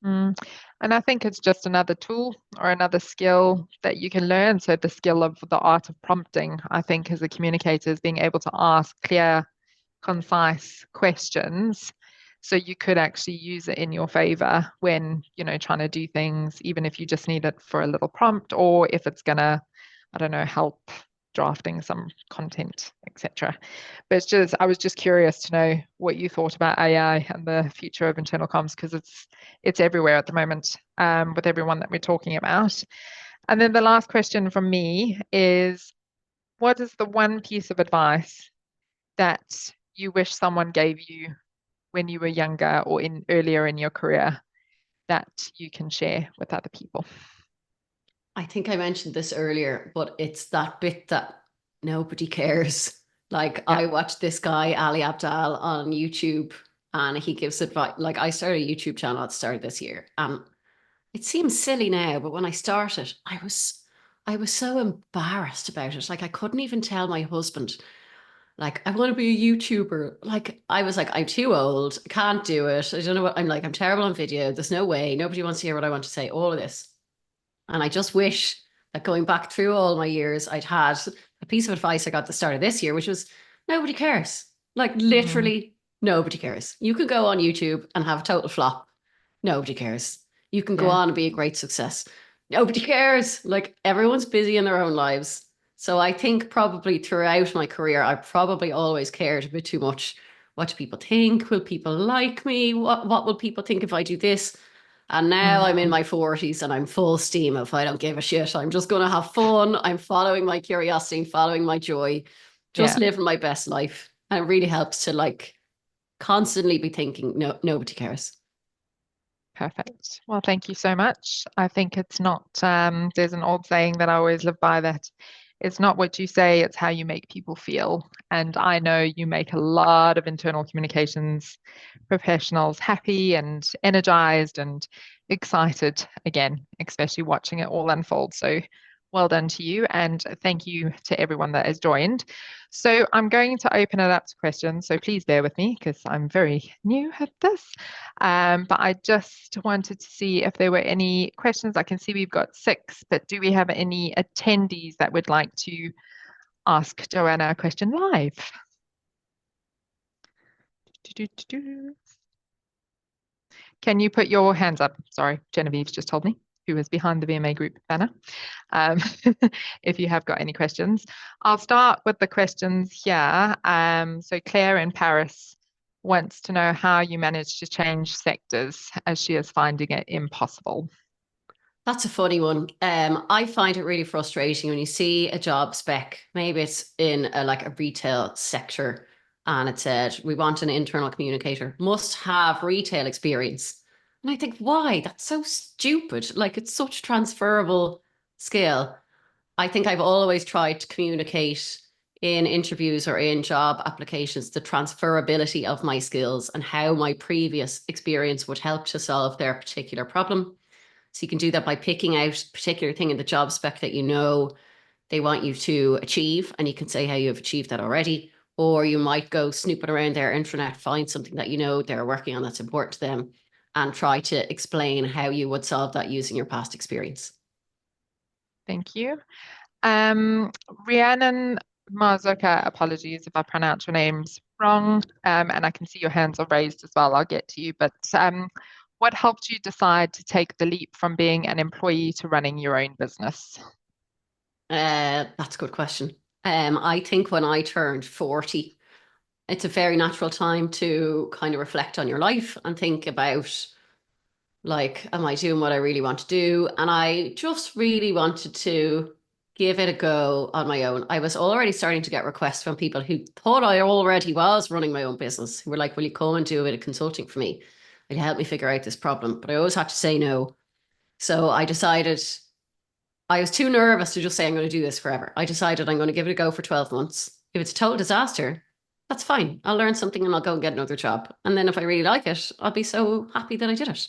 And I think it's just another tool or another skill that you can learn. So the skill of the art of prompting, I think, as a communicator, is being able to ask clear, concise questions. So you could actually use it in your favor when, trying to do things, even if you just need it for a little prompt, or if it's gonna, I don't know, help drafting some content, etc. But I was just curious to know what you thought about AI and the future of internal comms, because it's everywhere at the moment, with everyone that we're talking about. And then the last question from me is, what is the one piece of advice that you wish someone gave you when you were younger or earlier in your career that you can share with other people? I think I mentioned this earlier, but it's that bit that nobody cares. Like, I watched this guy, Ali Abdal, on YouTube, and he gives advice. Like, I started a YouTube channel at the start of this year, and it seems silly now, but when I started, I was so embarrassed about it. Like, I couldn't even tell my husband, like, I want to be a YouTuber. Like, I was like, I'm too old. I can't do it. I don't know what I'm like. I'm terrible on video. There's no way. Nobody wants to hear what I want to say. All of this. And I just wish that going back through all my years, I'd had a piece of advice I got at the start of this year, which was nobody cares. Like literally nobody cares. You can go on YouTube and have a total flop. Nobody cares. You can go Yeah. on and be a great success. Nobody cares. Like everyone's busy in their own lives. So I think probably throughout my career, I probably always cared a bit too much. What do people think? Will people like me? What will people think if I do this? And now I'm in Mm, my 40s and I'm full steam of I don't give a shit. I'm just going to have fun. I'm following my curiosity, following my joy, just yeah. living my best life. And it really helps to like constantly be thinking, no, nobody cares. Perfect. Well, thank you so much. I think it's not, there's an old saying that I always live by that it's not what you say, it's how you make people feel. And I know you make a lot of internal communications professionals happy and energized and excited again, especially watching it all unfold. So well done to you. And thank you to everyone that has joined. So I'm going to open it up to questions. So please bear with me because I'm very new at this. But I just wanted to see if there were any questions. I can see we've got 6, but do we have any attendees that would like to ask Joanna a question live? Can you put your hands up? Sorry, Genevieve's just told me, who is behind the VMA group banner. Um, if you have got any questions. I'll start with the questions here. So Claire in Paris wants to know how you managed to change sectors as she is finding it impossible. That's a funny one. I find it really frustrating when you see a job spec, maybe it's in like a retail sector, and it said, we want an internal communicator, must have retail experience. And I think, why? That's so stupid. Like it's such transferable skill. I think I've always tried to communicate in interviews or in job applications the transferability of my skills and how my previous experience would help to solve their particular problem. So you can do that by picking out a particular thing in the job spec that you know they want you to achieve, and you can say how you've achieved that already. Or you might go snooping around their intranet, find something that you know they're working on that's important to them, and try to explain how you would solve that using your past experience. Thank you. Rhiannon Marzuka, apologies if I pronounce your names wrong, and I can see your hands are raised as well. I'll get to you, but what helped you decide to take the leap from being an employee to running your own business? That's a good question. I think when I turned 40, it's a very natural time to kind of reflect on your life and think about, like, am I doing what I really want to do? And I just really wanted to give it a go on my own. I was already starting to get requests from people who thought I already was running my own business, who were like, will you come and do a bit of consulting for me? Will you help me figure out this problem? But I always had to say no. So I decided I was too nervous to just say, I'm going to do this forever. I decided I'm going to give it a go for 12 months. If it's a total disaster, that's fine. I'll learn something and I'll go and get another job. And then if I really like it, I'll be so happy that I did it.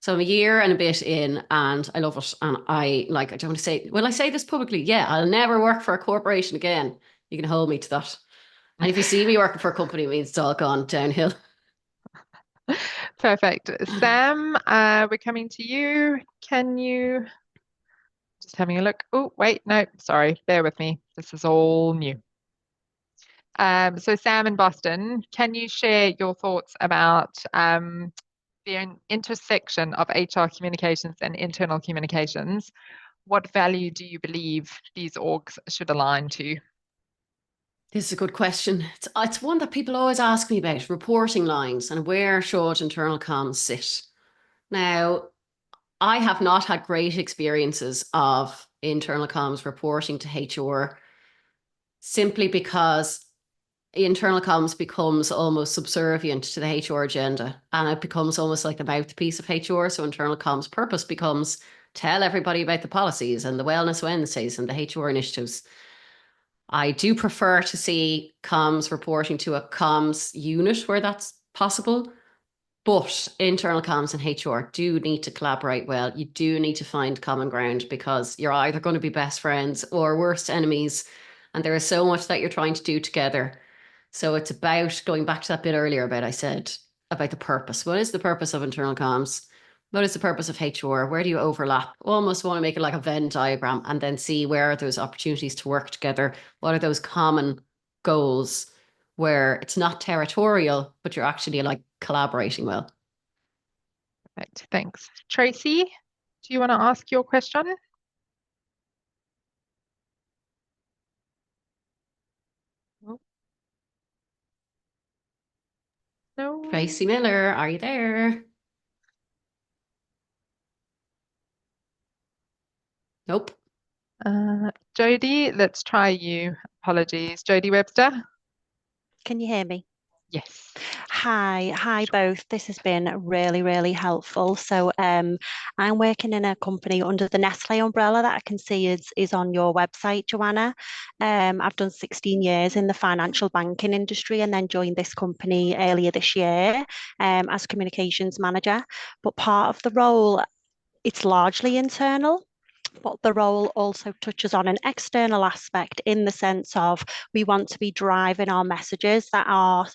So I'm a year and a bit in and I love it. And I like, I don't want to say, will I say this publicly? Yeah, I'll never work for a corporation again. You can hold me to that. And if you see me working for a company, it means it's all gone downhill. Perfect. Sam, we're coming to you. Can you just having a look? Oh, wait, no, sorry, bear with me. This is all new. So Sam in Boston, can you share your thoughts about the intersection of HR communications and internal communications? What value do you believe these orgs should align to? This is a good question. It's one that people always ask me about, reporting lines and where should internal comms sit. Now, I have not had great experiences of internal comms reporting to HR simply because internal comms becomes almost subservient to the HR agenda and it becomes almost like the mouthpiece of HR. So internal comms purpose becomes tell everybody about the policies and the Wellness Wednesdays and the HR initiatives. I do prefer to see comms reporting to a comms unit where that's possible. But internal comms and HR do need to collaborate well. You do need to find common ground because you're either going to be best friends or worst enemies. And there is so much that you're trying to do together. So it's about going back to that bit earlier about I said about the purpose. What is the purpose of internal comms? What is the purpose of HR? Where do you overlap? Almost want to make it like a Venn diagram and then see where are those opportunities to work together? What are those common goals where it's not territorial, but you're actually like collaborating well? Perfect. Thanks. Tracy, do you want to ask your question? No. Tracy Miller, are you there? Nope. Jodie, let's try you. Apologies. Jodie Webster? Can you hear me? Yes. Hi both. This has been really, really helpful. So I'm working in a company under the Nestle umbrella that I can see is on your website, Joanna. I've done 16 years in the financial banking industry and then joined this company earlier this year as communications manager. But part of the role, it's largely internal. But the role also touches on an external aspect in the sense of we want to be driving our messages that are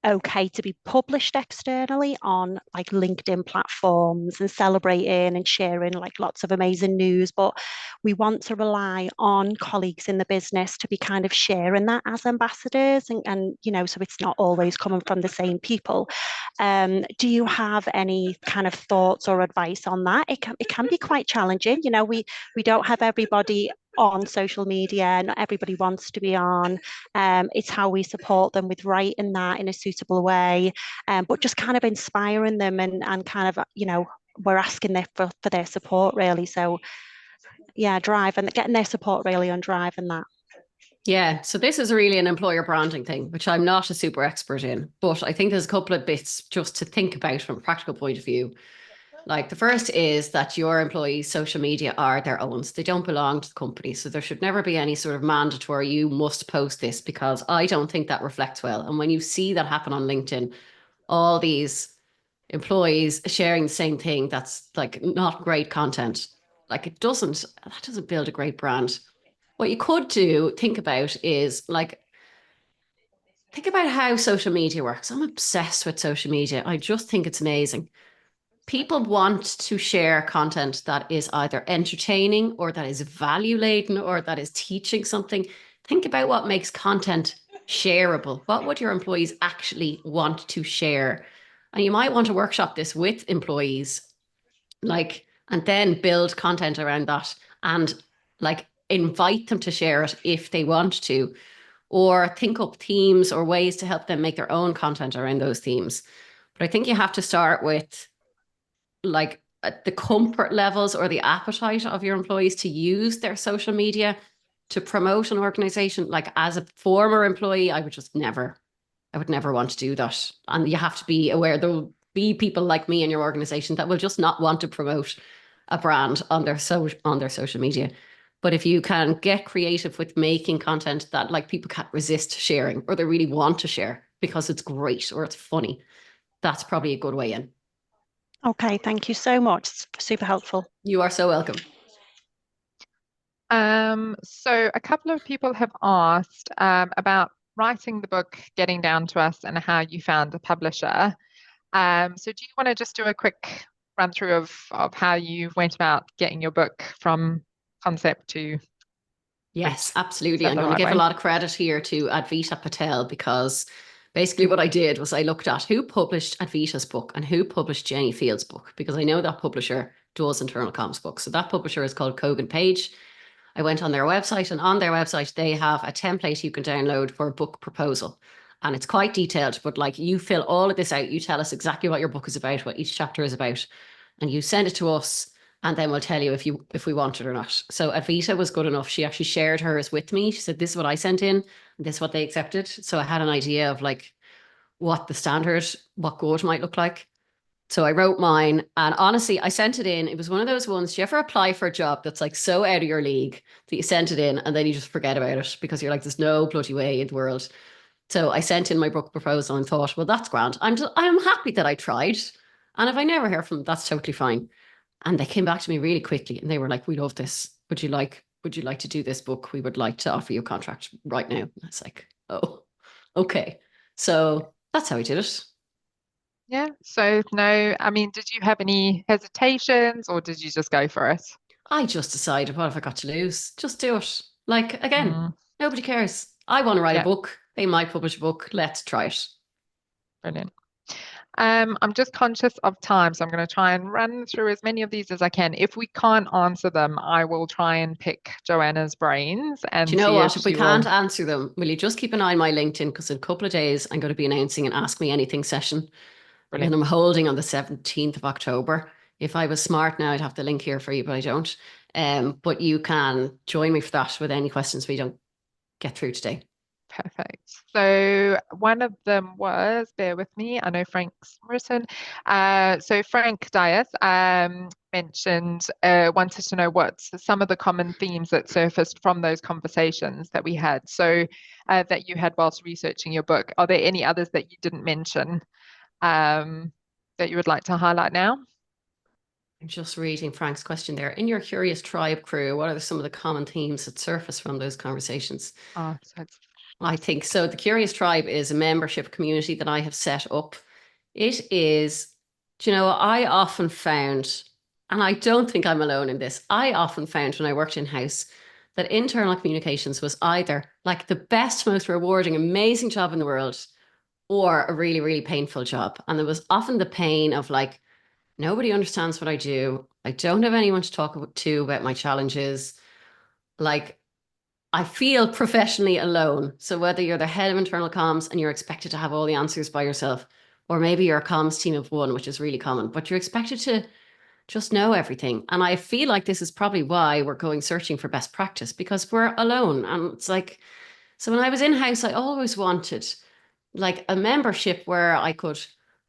okay to be published externally on like LinkedIn platforms and celebrating and sharing like lots of amazing news. But we want to rely on colleagues in the business to be kind of sharing that as ambassadors and you know, so it's not always coming from the same people. Do you have any kind of thoughts or advice on that? It can be quite challenging. You know, we don't have everybody on social media. Not everybody wants to be on. It's how we support them with writing that in a suitable way, but just kind of inspiring them and kind of, you know, we're asking for their support really. So yeah, drive and getting their support really on driving that. Yeah, so this is really an employer branding thing, which I'm not a super expert in, but I think there's a couple of bits just to think about from a practical point of view. Like the first is that your employees' social media are their own. They don't belong to the company. So there should never be any sort of mandatory, you must post this, because I don't think that reflects well. And when you see that happen on LinkedIn, all these employees sharing the same thing, that's like not great content. Like that doesn't build a great brand. What you could do, think about is like, think about how social media works. I'm obsessed with social media. I just think it's amazing. People want to share content that is either entertaining or that is value laden or that is teaching something. Think about what makes content shareable. What would your employees actually want to share? And you might want to workshop this with employees, like, and then build content around that and like invite them to share it if they want to, or think up themes or ways to help them make their own content around those themes. But I think you have to start with like the comfort levels or the appetite of your employees to use their social media to promote an organization. Like as a former employee, I would never want to do that. And you have to be aware there will be people like me in your organization that will just not want to promote a brand on their social media. But if you can get creative with making content that like people can't resist sharing or they really want to share because it's great or it's funny, that's probably a good way in. Okay, thank you so much. It's super helpful. You are so welcome. So a couple of people have asked about writing the book, getting down to us, and how you found a publisher. So do you want to just do a quick run through of how you went about getting your book from concept to Yes, absolutely. I'm the going to right give a way? lot of credit here to Advita Patel because basically what I did was I looked at who published Advita's book and who published Jenny Field's book because I know that publisher does internal comms books. So that publisher is called Kogan Page. I went on their website and on their website, they have a template you can download for a book proposal. And it's quite detailed, but like you fill all of this out, you tell us exactly what your book is about, what each chapter is about, and you send it to us and then we'll tell you if we want it or not. So Advita was good enough. She actually shared hers with me. She said, this is what I sent in, and this is what they accepted. So I had an idea of like what the standard, what good might look like. So I wrote mine, and honestly, I sent it in. It was one of those ones, do you ever apply for a job that's like so out of your league that you sent it in and then you just forget about it because you're like, there's no bloody way in the world. So I sent in my book proposal and thought, well, that's grand. I'm happy that I tried. And if I never hear from them, that's totally fine. And they came back to me really quickly and they were like, we love this. Would you like to do this book? We would like to offer you a contract right now. And I was like, oh, okay. So that's how I did it. Yeah. So no, I mean, did you have any hesitations or did you just go for it? I just decided, what have I got to lose? Just do it. Like, again, Mm, nobody cares. I want to write a yeah, book. They might publish a book. Let's try it. brilliant. I'm just conscious of time, so I'm going to try and run through as many of these as I can. If we can't answer them, I will try and pick Joanna's brains Do and you know see if what? If we she can't will. answer them, will you just keep an eye on my LinkedIn? Because in a couple of days, I'm going to be announcing an Ask Me Anything session. And Brilliant. I'm holding on the 17th of October. If I was smart now, I'd have the link here for you, but I don't. But you can join me for that with any questions we don't get through today. Perfect. So one of them was, bear with me, I know Frank's written. So Frank Dias mentioned, wanted to know what some of the common themes that surfaced from those conversations that we had. So that you had whilst researching your book. Are there any others that you didn't mention that you would like to highlight now? I'm just reading Frank's question there. In your Curious Tribe crew, what are some of the common themes that surface from those conversations? Oh, so it's I think so. The Curious Tribe is a membership community that I have set up. It is, do you know, I often found, and I don't think I'm alone in this, I often found when I worked in house that internal communications was either like the best, most rewarding, amazing job in the world, or a really, really painful job. And there was often the pain of like, nobody understands what I do. I don't have anyone to talk to about my challenges. Like, I feel professionally alone. So whether you're the head of internal comms and you're expected to have all the answers by yourself, or maybe you're a comms team of one, which is really common, but you're expected to just know everything. And I feel like this is probably why we're going searching for best practice, because we're alone. And it's like, so when I was in house, I always wanted like a membership where I could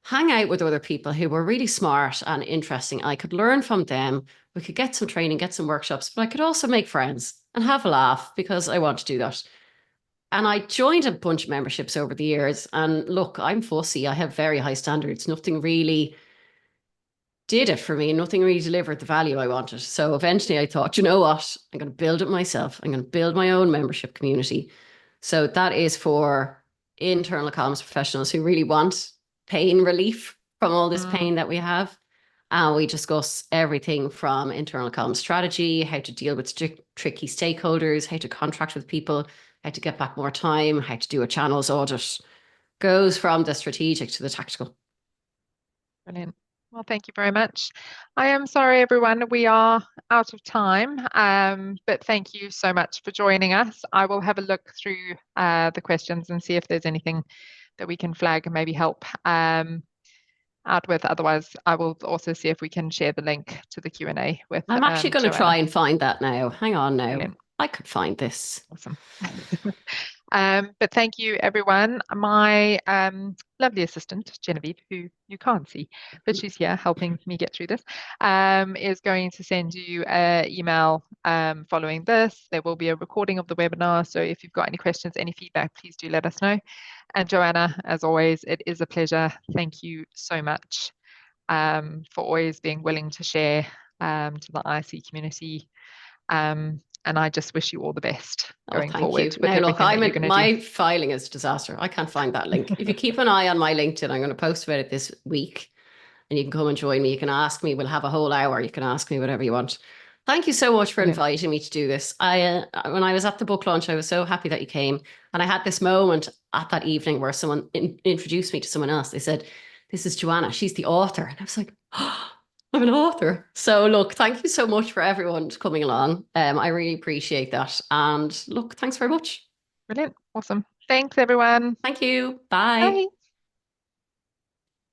hang out with other people who were really smart and interesting. I could learn from them. We could get some training, get some workshops, but I could also make friends and have a laugh because I want to do that. And I joined a bunch of memberships over the years. And look, I'm fussy. I have very high standards. Nothing really did it for me. Nothing really delivered the value I wanted. So eventually I thought, you know what? I'm going to build it myself. I'm going to build my own membership community. So that is for internal comms professionals who really want pain relief from all this pain that we have. And we discuss everything from internal comms strategy, how to deal with tricky stakeholders, how to contract with people, how to get back more time, how to do a channels audit. Goes from the strategic to the tactical. Brilliant. Well, thank you very much. I am sorry, everyone, we are out of time, but thank you so much for joining us. I will have a look through the questions and see if there's anything that we can flag and maybe help out with. Otherwise, I will also see if we can share the link to the Q&A with I'm actually going to Joanna. try and find that now. Hang on now. Brilliant. I could find this. Awesome. But thank you, everyone. My lovely assistant, Genevieve, who you can't see, but she's here helping me get through this, is going to send you an email following this. There will be a recording of the webinar. So if you've got any questions, any feedback, please do let us know. And Joanna, as always, it is a pleasure. Thank you so much for always being willing to share to the IC community. And I just wish you all the best going forward with now, look, everything that you're going to my do. filing is a disaster. I can't find that link. If you keep an eye on my LinkedIn, I'm going to post about it this week and you can come and join me. You can ask me. We'll have a whole hour. You can ask me whatever you want. Thank you so much for inviting me to do this. When I was at the book launch, I was so happy that you came. And I had this moment at that evening where someone introduced me to someone else. They said, "This is Joanna. She's the author." And I was like, "Oh, I'm an author." So look, thank you so much for everyone coming along. I really appreciate that. And look, thanks very much. Brilliant. Awesome. Thanks, everyone. Thank you. Bye. Bye.